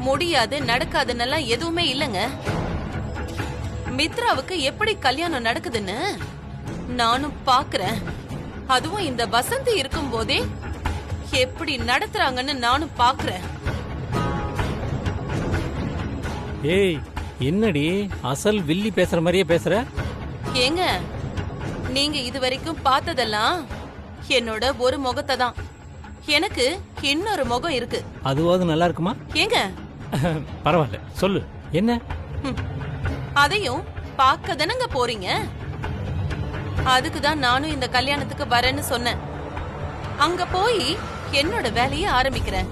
முடியாது நடக்காதுன்னெல்லாம் எதுவுமே இல்லங்க. மித்ராவுக்கு எப்படி கல்யாணம் நடக்குதுன்னு நானும் பாக்குறேன். அதுவும் இந்த வசந்தி இருக்கும் போதே எப்படி நடத்துறாங்கன்னு நானும் பாக்குறேன். ஏய், என்னடி அசல் வில்லி பேசுற மாதிரியே பேசுற? ஏங்க, நீங்க இதுவரைக்கும் பார்த்ததெல்லாம் என்னோட ஒரு முகத்தை தான். எனக்கு இன்னொரு முகம் இருக்கு. அதுவாது நல்லா இருக்குமா? ஏங்க பரவாயில்ல, சொல்லு என்ன. அதையும் பார்க்க தானங்க போறீங்க. அதுக்குதான் நானும் இந்த கல்யாணத்துக்கு வரேன்னு சொன்னேன். அங்க போய் என்னோட வேலையை ஆரம்பிக்கிறேன்.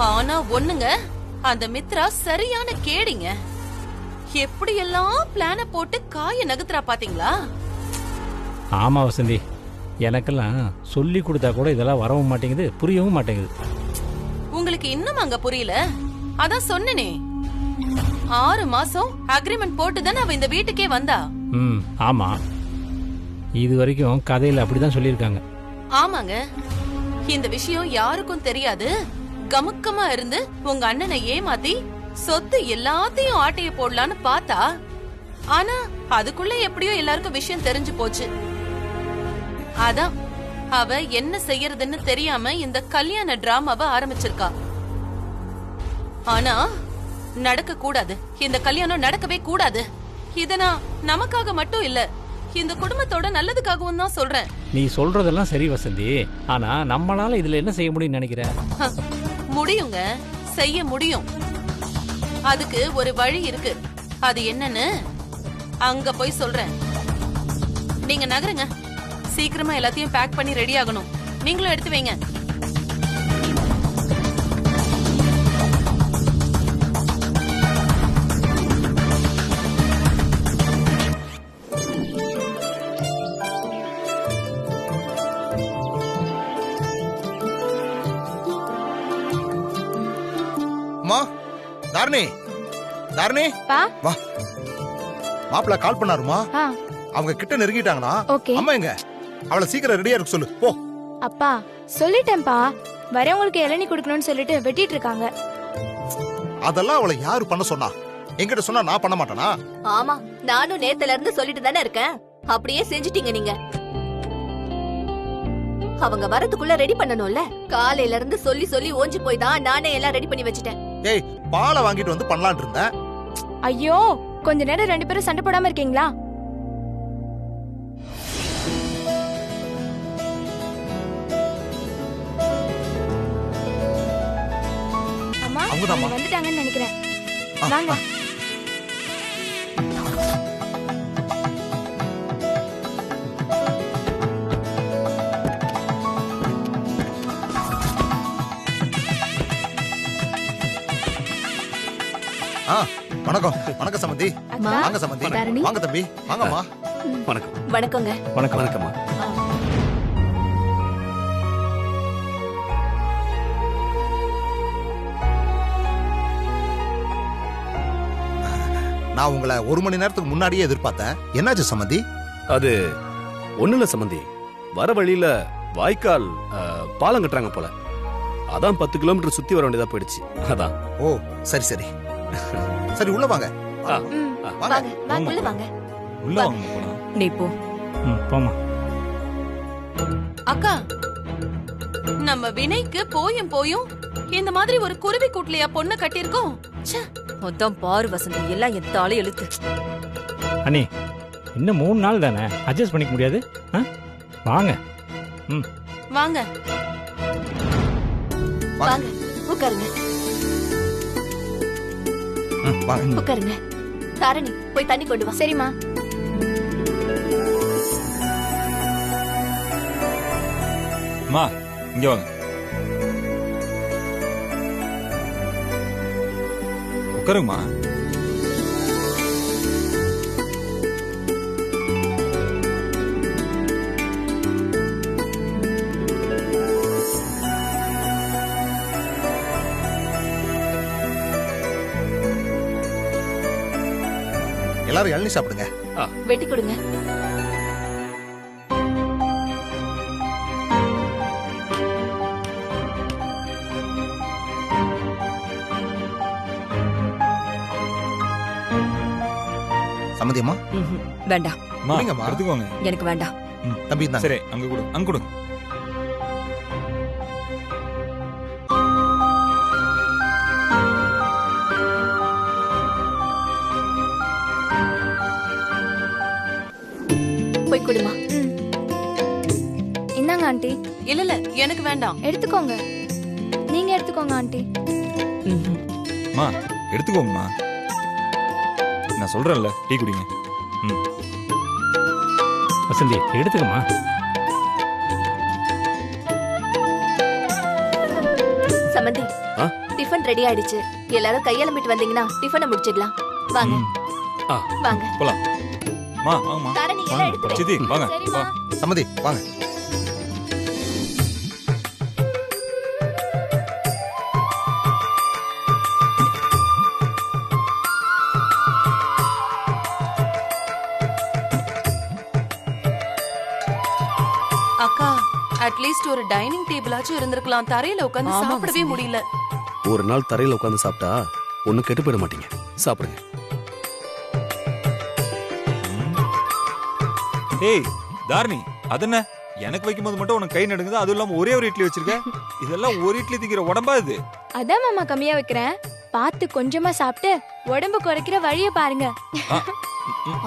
ஆனா ஒண்ணுங்க, அந்த மித்ரா சரியான கேடிங்க. எப்படியெல்லாம் பிளான போட்டு காய நகர்த்துறா பாத்தீங்களா? ஆமா வசந்தி, எனக்கெல்லாம் சொல்லி கொடுத்தா கூட இதெல்லாம் வரவும் மாட்டேங்குது, புரியவும் மாட்டேங்குது. உங்களுக்கு இன்னும் அங்க புரியல? அதான் சொன்னனே, 6 மாசம் அக்ரிமெண்ட் போட்டு தானே அவ இந்த வீட்டுக்கே வந்தா. ஆமா, இது வரைக்கும் கதையில அப்படிதான் சொல்லியிருக்காங்க. ஆமாங்க, இந்த விஷயம் யாருக்கும் தெரியாது. கமுக்கமா இருந்து உங்க அண்ணனை ஏமாத்தி சொத்து எல்லாத்தையும் ஆட்டைய போடலான்னு பார்த்தா, ஆனா அதுக்குள்ள எப்படியோ எல்லாருக்கும் விஷயம் தெரிஞ்சு போச்சு. அதான் அவ என்ன செய்யறதுன்னு தெரியாம இந்த கல்யாண டிராமாவை ஆரம்பிச்சிருக்கா. ஆனா நடக்க கூடாது, இந்த கல்யாணம் நடக்கவே கூடாது. இத நான் நமக்காக மட்டும் இல்ல, இந்த குடும்பத்தோட நல்லதுக்காகவும் தான் சொல்றேன். நீ சொல்றதெல்லாம் சரி வசந்தி, ஆனா நம்மளால இதுல என்ன செய்ய முடியும்னு நினைக்கிற? முடியுங்க, செய்ய முடியும். அதுக்கு ஒரு வழி இருக்கு. அது என்னன்னு அங்க போய் சொல்றேன். நீங்க நகருங்க, சீக்கிரமா எல்லாத்தையும் பேக் பண்ணி ரெடி ஆகணும். நீங்களும் எடுத்து வைங்க. தாரணி, தாரணி வா. மாப்பிள்ள கால் பண்ணாருமா? அவங்க கிட்ட நெருங்கிட்டாங்களா? அம்மா எங்க? அவளை சீக்கிரம் ரெடியா இருக்க சொல்லு போ. அப்பா சொல்லிட்டேன்பா, வரவங்களுக்கு இளநீ குடுக்கணும்னு சொல்லிட்டு வெட்டிட்டு இருக்காங்க. அதெல்லாம் அவளை யாரு பண்ண சொன்னா? என்கிட்ட சொன்னா நான் பண்ண மாட்டேனா? ஆமா, நானும் நேத்துல இருந்து சொல்லிட்டு தானே இருக்கேன். அப்படியே செஞ்சுட்டீங்க நீங்க. அவங்க வரதுக்குள்ள ரெடி பண்ணணும்ல. காலையில இருந்து சொல்லி சொல்லி ஓஞ்சி போய் தான் நானே எல்லாம் ரெடி பண்ணி வச்சிட்டேன். ஏய், பாலை வாங்கிட்டு வந்து பண்ணலாம்னு இருந்தேன். ஐயோ, கொஞ்ச நேரம் 2 பேரும் சண்டை போடாம இருக்கீங்களா? அம்மா, அவங்க வந்துட்டாங்கன்னு நினைக்கிறேன். வாங்க. வணக்கம். வணக்கம் சமந்தி. வாங்க சமந்தி. வாங்க தம்பி. வாங்கம்மா. வணக்கம். வணக்கங்க. வணக்கம். வணக்கம்மா. நான் உங்களை 1 மணி நேரத்துக்கு முன்னாடியே எதிர்பார்த்தேன். என்னாச்சு சமந்தி? அது ஒண்ணுல சம்பந்தி, வர வழியில வாய்க்கால் பாலம் கட்டுறாங்க போல. அதான் 10 கிலோமீட்டர் சுத்தி வர வேண்டியதா போயிடுச்சு. அதான். ஓ, சரி சரி சரி, உள்ள வாங்க. உள்ள வாங்க. உள்ள வாங்க. நீ போ. போமா. அக்கா, நம்ம வினைக்கு போயும் போயும் இந்த மாதிரி ஒரு குருவி கூட்டலையா பொண்ணு கட்டியிருக்கோம். மொத்தம் பாரு வசந்தி, எல்லாம் எத்தால எழுத்து. அண்ணி, இன்னும் 3 நாள் தானே, அட்ஜஸ்ட் பண்ணிக்க முடியாது? வாங்க. வாங்க வாங்க, உட்காருங்க. உட்காருங்க. தாரணி, போய் தண்ணி கொண்டு வா. சரிம்மா. அம்மா, இங்க வாங்க. உட்காருங்கம்மா. எல்லாரும் இளநீ சாப்பிடுங்க. வெட்டி கொடுங்க. சம்மதியம்மா? வேண்டாம். அம்மா, குடிங்கம்மா. எடுத்துக்கோங்க. எனக்கு வேண்டாம். தம்பி இந்தாங்க. சரி, அங்க கொடு, அங்க கொடுங்க. போய் குடுமா. இந்தாங்க ஆண்டி. இல்ல இல்ல எனக்கு வேண்டாம். எடுத்துக்கோங்க. நீங்க எடுத்துக்கோங்க ஆண்டி. அம்மா, எடுத்துக்கோங்கம்மா. நான் சொல்றேன்ல, டீ குடிங்க. வசந்தி எடுத்துக்கம்மா. சமந்தி, ஆ? டிஃபன் ரெடி ஆயிடுச்சு. எல்லாரும் கையெழும்பிட்டு வந்தீங்கன்னா டிஃபனை முடிச்சிடலாம். வாங்க. ஆ. வாங்க. போலாம். மா, வாங்கம்மா. தாரணி எல்லாம் எடுத்து வை. சித்தி, வாங்க. சரிம்மா. வா. சம்மதி வாங்க. அக்கா அட்லீஸ்ட் ஒரு டைனிங் டேபிளாச்சும் இருந்திருக்கலாம். தரையில உட்கார்ந்து சாப்பிடவே முடியல. ஒரு நாள் தரையில உட்காந்து சாப்பிட்டா ஒன்னும் கெட்டு போயிட மாட்டீங்க. சாப்பிடுங்க. ஏய் தாரணி, அதென்ன எனக்கு வைக்கும்போது மட்டும் உனக்கு கை நடுங்குது, அதுவும் இல்லாம ஒரே ஒரு இட்லி வச்சிருக்க. இதெல்லாம் ஒரு இட்லி திங்கிற உடம்பா இது? அதான் மாமா கம்மியா வைக்கிறேன். பார்த்து கொஞ்சமா சாப்பிட்டு உடம்பு குறைக்கிற வழிய பாருங்க.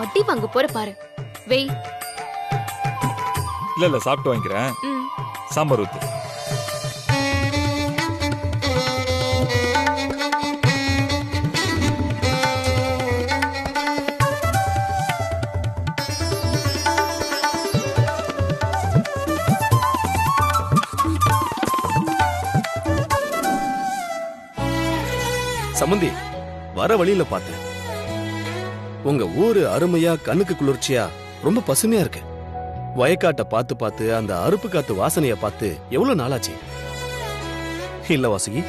அடி வாங்க போற பாரு. வெய். இல்ல இல்ல, சாப்பிட்டு வாங்கிக்கிறேன். சாம்பார் ஊத்து. சம்மந்தி, வர வழியில பார்த்தேன். உங்க ஊரு அருமையா, கண்ணுக்கு குளிர்ச்சியா, ரொம்ப பசுமையா இருக்கு. வயக்காட்டை பார்த்து பார்த்து அந்த அறுப்பு காத்து வாசனைய பார்த்து எவ்வளவு நாளாச்சு இல்ல வாசுகி?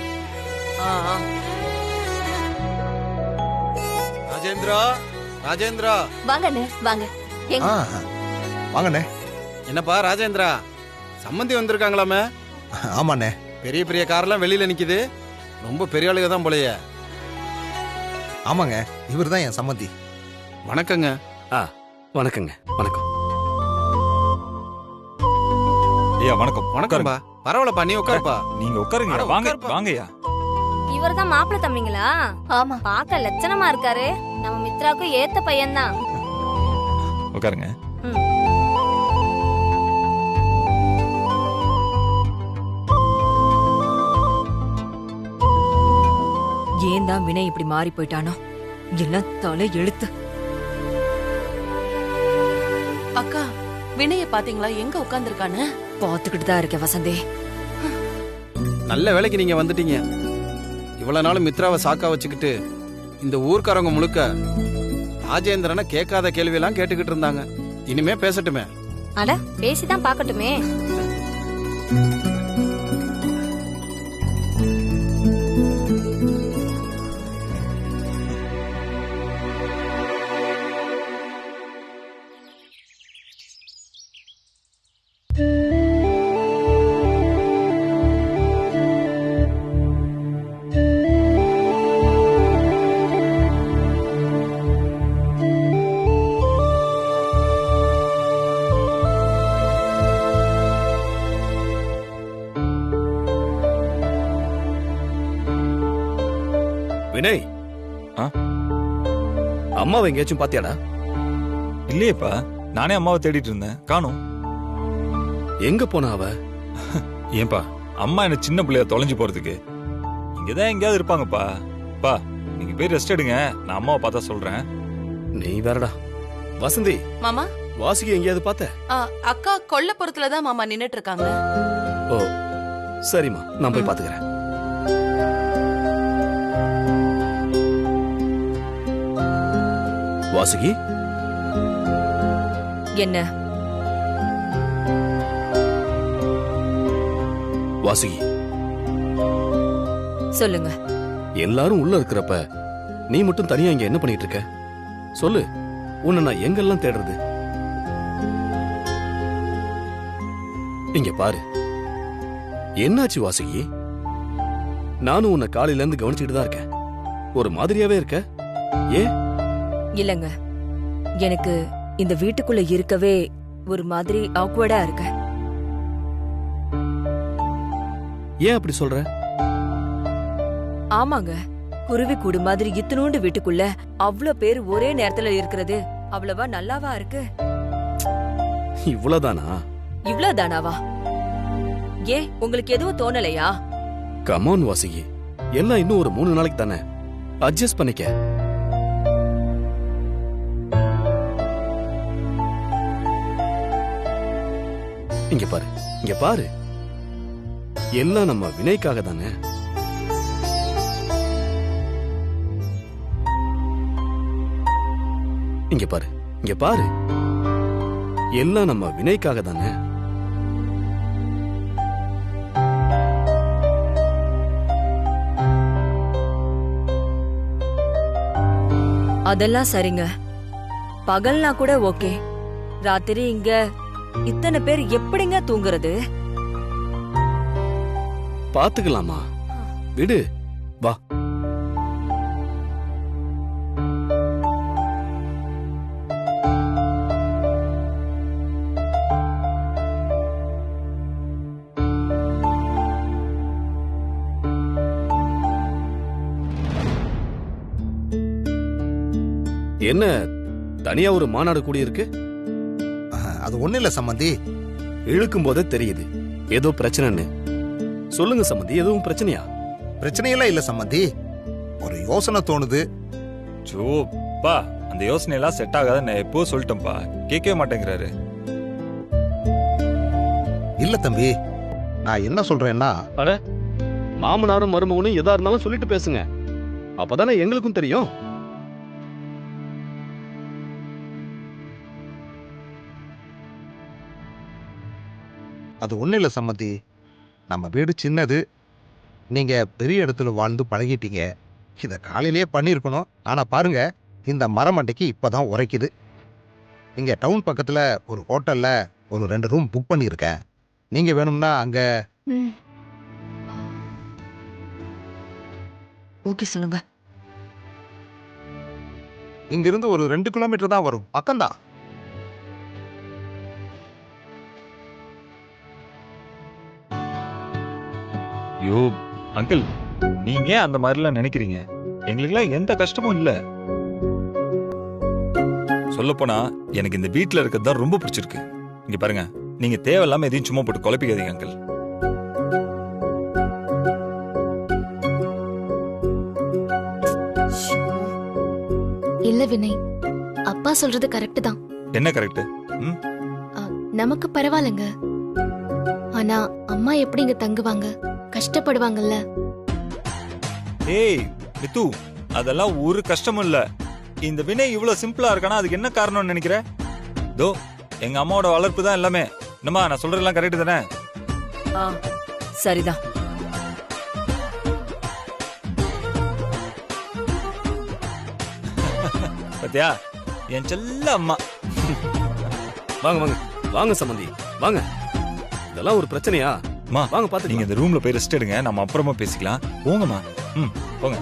ராஜேந்திரா, ராஜேந்திரா. வாங்க அண்ணே, வாங்க. எங்க? வாங்கண்ணே. என்னப்பா ராஜேந்திரா, சம்மந்தி வந்திருக்காங்களாமே? ஆமாண்ணே. பெரிய பெரிய கார்லாம் வெளியில நிக்குது. ரொம்ப பெரிய ஆளுக தான் போலயே. ஆமாங்க, இவர் தான் என் சம்மந்தி. வணக்கங்க. வணக்கங்க. வணக்கம். ஐயா வணக்கம். வணக்கம்பா. பரவாயில்லப்பா, நீ உட்காருப்பா. நீங்க உட்காருங்க. அட, வாங்க உட்காருப்பா. வாங்கய்யா. இவர்தான் மாப்பிள்ள தம்பிங்களா? ஆமா. பார்க்க லட்சணமா இருக்காரு. நம்ம மித்ராவுக்கு ஏத்த பையன்தான். உட்காருங்க. ஏன் தான் வினய் இப்படி மாறி போயிட்டானோ? எல்லாம் தலை எழுத்து. அக்கா வினய பாத்தீங்களா எங்க உட்கார்ந்திருக்கான்னு? பாத்துக்கிட்டு தான் இருக்கேன் வசந்தி. நல்ல வேலைக்கு நீங்க வந்துட்டீங்க. இவ்வளவு நாள் மித்ராவை சாக்கா வச்சுக்கிட்டு இந்த ஊர்க்காரங்க முழுக்க ராஜேந்திரனை கேட்காத கேள்வியெல்லாம் கேட்டுக்கிட்டு இருந்தாங்க. இனிமே பேசட்டுமே. அட பேசிதான் பாக்கட்டுமே. வினய், அம்மாவை எங்கேயாச்சும் பாத்தியாடா? இல்லையேப்பா, நானே அம்மாவை தேடிட்டு இருந்தேன், காணோம். எங்க போனா அவ? ஏன்பா, அம்மா என்ன சின்ன பிள்ளைய தொலைஞ்சு போறதுக்கு இங்கதான் எங்கேயாவது இருப்பாங்கப்பா. பா, நீங்க போய் ரெஸ்ட் எடுங்க, நான் அம்மாவை பார்த்தா சொல்றேன். நீ வேறடா. வசந்தி, மாமா வாசுகி எங்கேயாவது பார்த்த? அக்கா கொல்லப்புறத்துலதான் மாமா நின்னுட்டு இருக்காங்க. ஓ சரிம்மா, நான் போய் பாத்துக்கிறேன். வாசுகி, என்ன வாசுகி, சொல்லுங்க. எல்லாரும் உள்ள இருக்கிறப்ப நீ மட்டும் தனியா இங்க என்ன பண்ணிட்டு இருக்க? சொல்லு, உன்னை நான் எங்கெல்லாம் தேடுறது? இங்க பாரு, என்னாச்சு வாசுகி? நானும் உன்னை காலையில இருந்து கவனிச்சுட்டு தான் இருக்கேன். ஒரு மாதிரியாவே இருக்க, ஏன்? இல்லங்க, எனக்கு இந்த வீட்டுக்குள்ள இருக்கவே ஒரு மாதிரி ஆக்வர்டா இருக்கு. ஏன் அப்படி சொல்ற? ஆமாங்க, குருவி கூடு மாதிரி இத்தனோண்டு வீட்டுக்குள்ள அவ்வளவு பேர் ஒரே நேரத்துல இருக்கிறது அவ்வளவா நல்லாவா இருக்கு? இவ்வளவுதானா? இவ்வளவுதானாவா? ஏன் உங்களுக்கு எதுவும் தோணலையா? கமான் வாசுகி, எல்லாம் இன்னும் ஒரு 3 நாளைக்கு தானே, அட்ஜஸ்ட் பண்ணிக்க. இங்க பாரு, இங்க பாரு, எல்லாம் நம்ம வினைக்காக தானே. இங்க பாரு, இங்க பாரு, எல்லாம் நம்ம வினைக்காக தானே. அதெல்லாம் சரிங்க, பகல்னா கூட ஓகே. ராத்திரி இங்க இத்தனை பேர் எப்படிங்க தூங்குறது? பாத்துக்கலாமா, விடு, வா. என்ன தனியா ஒரு மாநாடு கூடியிருக்கு? அது ஒண்ணு இல்ல சம்பந்தி. இழுக்கும் போதே தெரியுது ஏதோ பிரச்சனைன்னு. சொல்லுங்க சம்பந்தி, எதுவும் பிரச்சனையா? பிரச்சனையெல்லாம் இல்ல சம்பந்தி, ஒரு யோசனை தோணுது. ஜோப்பா, அந்த யோசனை எல்லாம் செட் ஆகாத நான் எப்போ சொல்லிட்டேன்ப்பா, கேட்கவே மாட்டேங்கிறாரு. இல்ல தம்பி, நான் என்ன சொல்றேன்னா, அட மாமனாரும் மருமகனும் எதா இருந்தாலும் சொல்லிட்டு பேசுங்க, அப்பதானே எங்களுக்கும் தெரியும். அது ஒண்ணு இல்ல சம்மந்தி, நம்ம வீடு சின்னது, நீங்க பெரிய இடத்துல வாழ்ந்து பழகிட்டீங்க. இத காலையிலேயே பண்ணிருக்கணும். ஆனா பாருங்க, இந்த மரமண்டைக்கு இப்பதான் உரைக்குது. இங்க டவுன் பக்கத்துல ஒரு ஹோட்டல்ல ஒரு 2 ரூம் புக் பண்ணியிருக்கேன். நீங்க வேணும்னா அங்க. ஓகே சொல்லுங்க. இங்கிருந்து ஒரு 2 கிலோமீட்டர் தான் வரும், பக்கம்தான். ஐயோ அங்கிள், நீங்க அந்த மாதிரிலாம் நினைக்கிறீங்க? எங்களுக்குலாம் எந்த கஷ்டமும் இல்ல. சொல்லப்போனா எனக்கு இந்த வீட்டுல இருக்கிறது தான் ரொம்ப பிடிச்சிருக்கு. இங்க பாருங்க, நீங்க தேவையில்லாம எதையும் சும்மா போட்டு குழப்பிக்காதீங்க அங்கிள். இல்ல வினய், அப்பா சொல்றது கரெக்ட் தான். என்ன கரெக்ட்? நமக்கு பரவாயில்லைங்க, ஆனா அம்மா எப்படி இங்க தங்குவாங்க? கஷ்டப்படுவாங்கல்ல. ஏய் மித்து, அதெல்லாம் ஒரு கஷ்டமும் இல்ல. இந்த வினய் இவ்வளவு சிம்பிளா இருக்கானா, அதுக்கு என்ன காரணம்னு நினைக்கிற? தோ எங்க அம்மாவோட வளர்ப்பு தான் எல்லாமே. என்னம்மா நான் சொல்றதெல்லாம் கரெக்ட் தானே? சரிதான். பாத்தியா, என் செல்ல அம்மா. வாங்க வாங்க வாங்க சம்பந்தி, வாங்க. இதெல்லாம் ஒரு பிரச்சனையா? வாங்க பாத்து. நீங்க இந்த ரூம்ல போய் ரெஸ்ட் எடுங்க, நம்ம அப்புறமா பேசிக்கலாம். போங்கம்மா. போங்க.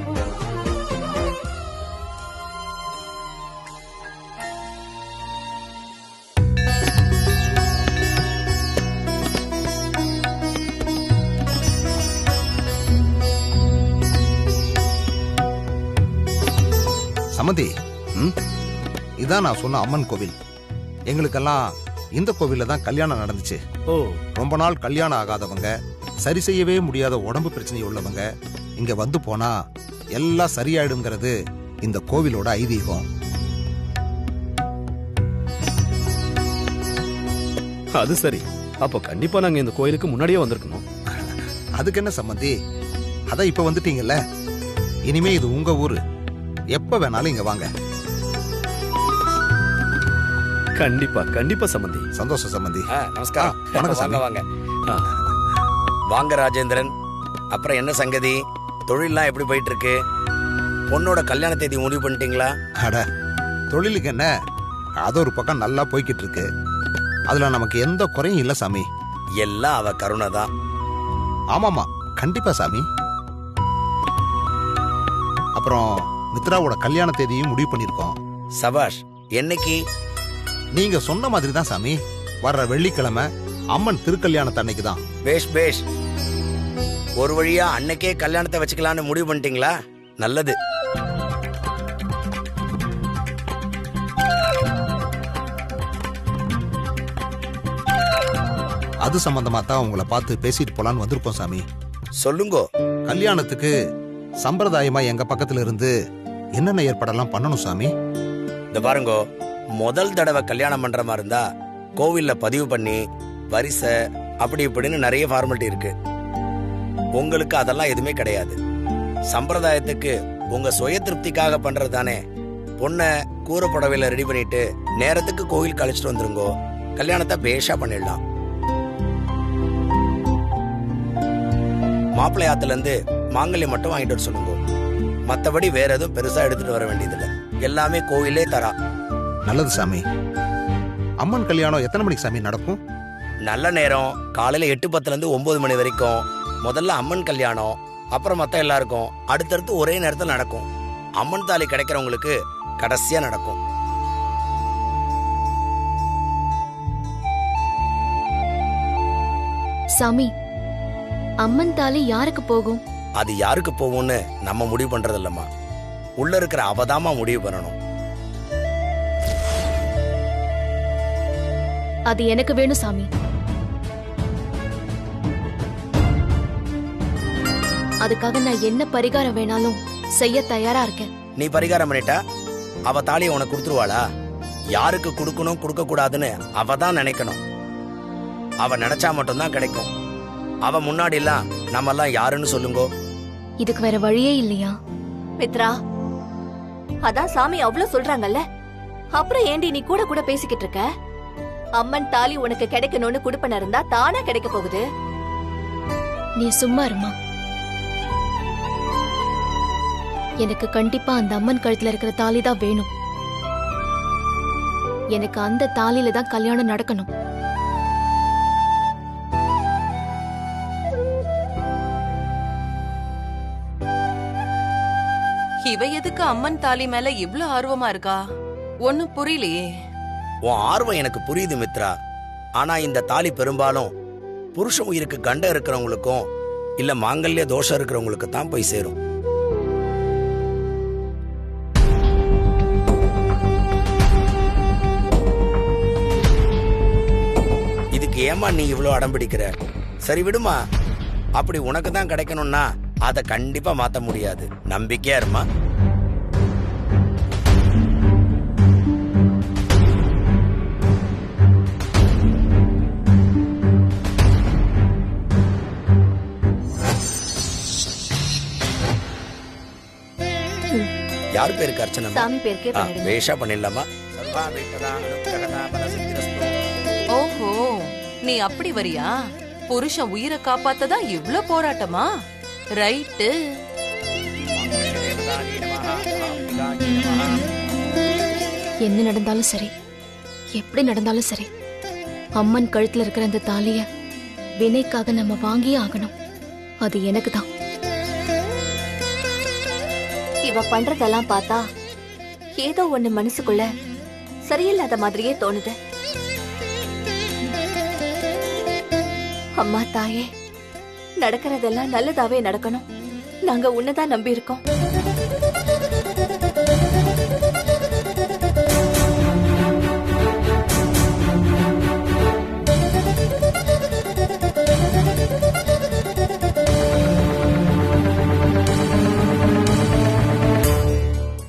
சமந்தி, இதான் நான் சொன்ன அம்மன் கோவில். எங்களுக்கெல்லாம் இந்த கோவில்ல தான் கல்யாணம் நடந்துச்சு. ரொம்ப நாள் கல்யாணம் ஆகாதவங்க, சரி செய்யவே முடியாத உடம்பு பிரச்சனை உள்ளவங்க இங்க வந்து போனா எல்லாம் சரியாயிடுங்கிறது இந்த கோவிலோட ஐதீகம். அது சரி, அப்போ கண்டிப்பா நாங்க இந்த கோயிலுக்கு முன்னாடியே வந்திருக்கணும். அதுக்கு என்ன சம்பந்தி, அதான் இப்ப வந்துட்டீங்கல்ல. இனிமே இது உங்க ஊரு, எப்ப வேணாலும் இங்க வாங்க. கண்டிப்பா கண்டிப்பா சம்பந்தி. சந்தோஷம் சம்பந்தி. நமஸ்காரம். வணக்கம் சாமி. வாங்க வாங்க ராஜேந்திரன். அப்புறம் என்ன சங்கதி? தொழில்லாம் எப்படி போயிட்டு இருக்கு? பொண்ணோட கல்யாண தேதி முடிவு பண்ணிட்டீங்களா? அட, தொழிலுக்கு என்ன, அது ஒரு பக்கம் நல்லா போய்கிட்டு இருக்கு. அதுல நமக்கு எந்த குறையும் இல்ல சாமி. எல்லாம் அவ கருணை தான். ஆமாமா, கண்டிப்பா சாமி. அப்புறம் மித்ராவோட கல்யாண தேதியும் முடிவு பண்ணிருக்கோம். சபாஷ், என்னைக்கு? நீங்க சொன்ன மாதிரி தான் சாமி. வர்ற வெள்ளிக்கிழமை அம்மன் திருக்கல்யாணத்தன்னைக்கு தான். பேஷ் பேஷ். ஒரு வழியா அன்னைக்கே கல்யாணத்தை வச்சுக்கலான்னு முடிவு பண்ணிட்டீங்களா? நல்லது. அது சம்பந்தமா தான் உங்களை பார்த்து பேசிட்டு போலான்னு வந்திருக்கோம் சாமி. சொல்லுங்க. கல்யாணத்துக்கு சம்பிரதாயமா எங்க பக்கத்துல இருந்து என்னென்ன ஏற்பாடெல்லாம் பண்ணணும் சாமி? இந்த பாருங்க, முதல் தடவை கல்யாணம் பண்ற மாதிரி இருந்தா கோவில்ல பதிவு பண்ணி வரிசை அப்படி இப்படின்னு நிறைய ஃபார்மாலிட்டி இருக்கு. உங்களுக்கு அதெல்லாம் எதுவுமே கிடையாது. சம்பிரதாயத்துக்கு உங்க சுய திருப்திக்காக பண்றது தானே. பொண்ணை கூரை புடவையில ரெடி பண்ணிட்டு நேரத்துக்கு கோவில் கழிச்சிட்டு வந்துருங்கோ. கல்யாணத்தை பேஷா பண்ணிடலாம். மாப்பிள்ளை ஆத்துல இருந்து மாங்கல்யம் மட்டும் வாங்கிட்டு வர சொல்லுங்க. மத்தபடி வேற எதுவும் பெருசா எடுத்துட்டு வர வேண்டியதில்லை. எல்லாமே கோவிலே தரா. நல்லது சாமி. அம்மன் கல்யாணம் எத்தனை மணிக்கு சாமி நடக்கும்? நல்ல நேரம் காலையில 8:10 இருந்து 9 மணி வரைக்கும். முதல்ல அம்மன் கல்யாணம், அப்புறம் மத்த எல்லாருக்கும் அடுத்தடுத்து ஒரே நேரத்தில் நடக்கும். அம்மன் தாலி கிடைக்கிறவங்களுக்கு கடைசியா நடக்கும். சாமி, அம்மன் தாலி யாருக்கு போகும்? அது யாருக்கு போகும்னு நம்ம முடிவு பண்றது இல்லம்மா. உள்ள இருக்கிற அவதாமா முடிவு பண்ணணும். அது எனக்கு வேணும் சாமி. அதுக்காக நான் என்ன பரிகாரம் வேணாலும் செய்ய தயாரா இருக்கேன். நீ பரிகாரம் பண்ணிட்டா அவ தாலியை உனக்கு கொடுத்துருவாளா? யாருக்கு கொடுக்கணும் கொடுக்க கூடாதுன்னு அவ தான் நினைக்கணும். அவ நினைச்சா மட்டும்தான் கிடைக்கும். அவ முன்னாடி எல்லாம் நம்ம எல்லாம் யாருன்னு சொல்லுங்க. இதுக்கு வேற வழியே இல்லையா? மித்ரா, அதான் சாமி அவ்வளவு சொல்றாங்கல்ல, அப்புறம் ஏண்டி நீ கூட கூட பேசிக்கிட்டு இருக்க? அம்மன் தாலி உனக்கு கிடைக்கணும்னு குடுப்பன இருந்தா தானா கிடைக்க போகுது. நீ சும்மா இருமா. எனக்கு கண்டிப்பா அந்த அம்மன் கழுத்துல இருக்கிற தாலி தான் வேணும். எனக்கு அந்த தாலியில தான் கல்யாணம் நடக்கணும். இவ எதுக்கு அம்மன் தாலி மேல இவ்ளோ ஆர்வமா இருக்கா? ஒண்ணும் புரியலையே. உன் ஆர்வம் எனக்கு புரியுது மித்ரா. ஆனா இந்த தாலி பெரும்பாலும் புருஷ உயிருக்கு கண்டம் இருக்கிறவங்களுக்கும் இல்ல மாங்கல்ய தோஷம் இருக்கிறவங்களுக்கு தான் போய் சேரும். இதுக்கு ஏமா நீ இவ்வளவு அடம் பிடிக்கிற? சரி விடுமா. அப்படி உனக்கு தான் கிடைக்கணும்னா அதை கண்டிப்பா மாத்த முடியாது. நம்பிக்கையா இருமா. யார் பேருக்கு அர்ச்சனை? சாமி பேருக்கே பண்ணிடுங்க. வேஷா பண்ணிடலாமா? ஓஹோ, நீ அப்படி வரியா? புருஷன் உயிரை காப்பாத்ததா இவ்ளோ போராட்டமா? ரைட்டு. என்ன நடந்தாலும் சரி, எப்படி நடந்தாலும் சரி, அம்மன் கழுத்துல இருக்கிற அந்த தாலிய வினைக்காக நம்ம வாங்கியே ஆகணும். அது எனக்கு தான். இவ பண்றதெல்லாம் பார்த்தா ஏதோ ஒண்ணு மனசுக்குள்ள சரியில்லாத மாதிரியே தோணுது. அம்மா தாயே, நடக்கிறதெல்லாம் நல்லதாவே நடக்கணும். நாங்க உன்னதான் நம்பி இருக்கோம்.